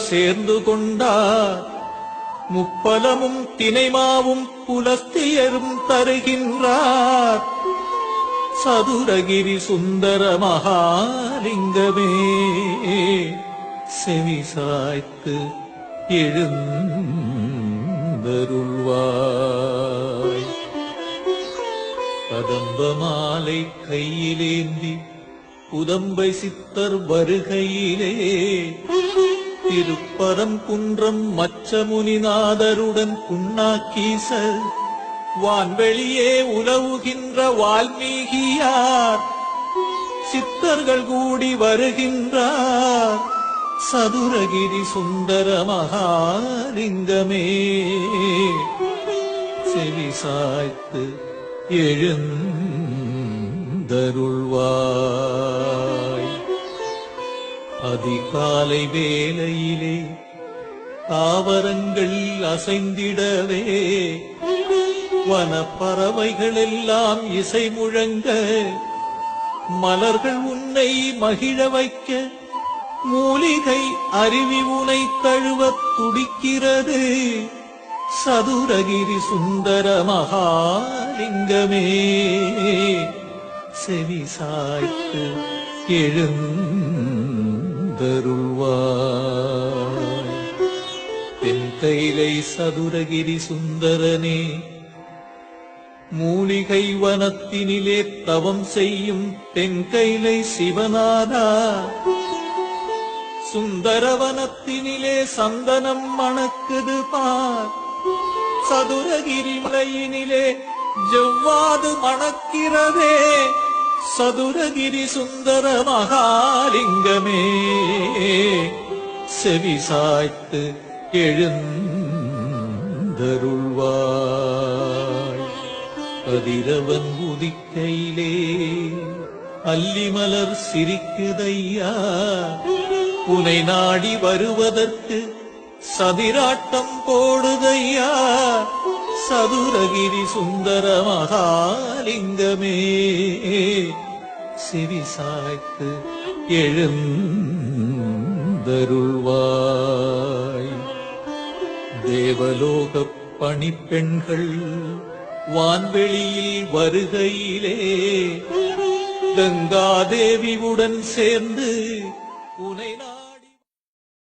சேர்ந்து கொண்டார் முப்பலமும் தினைமாவும் புலஸ்தியரும் தருகின்றார் சதுரகிரி சுந்தர மகாலிங்கமே செவிசாய்த்து எழுந்தருள்வாய். கதம்ப மாலை கையிலேந்தி புதம்பை சித்தர் வருகையிலே திருப்பரங்குன்றம் மச்சமுனிநாதருடன் புண்ணாக்கீசர் வான்வெளியே உலவுகின்ற வால்மீகியார் சித்தர்கள் கூடி வருகின்றார் சதுரகிரி சுந்தர மகாலிங்கமே செவிசாய்த்து எழுந்தருள்வாய். அதிகாலை வேளையிலே தாவரங்கள் அசைந்திடவே வனப்பறவைகள் எல்லாம் இசை முழங்க மலர்கள் உன்னை மகிழ வைக்க மூலிகை அருவி உனை தழுவத் துடிக்கிறது சதுரகிரி சுந்தர மகாலிங்கமே செவிசாய்த்து எழுந்தருள்வாய். தென்கைலை சதுரகிரி சுந்தரனே மூலிகை வனத்தினிலே தவம் செய்யும் தென்கைலை சிவநாதா சுந்தரவனத்தினிலே சந்தனம் மணக்குது பார் சதுரகிரி மலையினிலே ஜவ்வாது மணக்கிறதே சதுரகிரி சுந்தர மகாலிங்கமே செவிசாய்த்து எழுந்தருள்வாய். கதிரவன் உதிக்கையிலே அல்லிமலர் சிரிக்குதையா உனை நாடி வருவதற்கு சதிராட்டம் போடுதையா சதுரகிரி சுந்தர மகாலிங்கமே செவிசாய்த்து எழுந்தருள்வாய். தேவலோக பணிப்பெண்கள் வான்வெளியில் வருகையிலே கங்காதேவியுடன் சேர்ந்து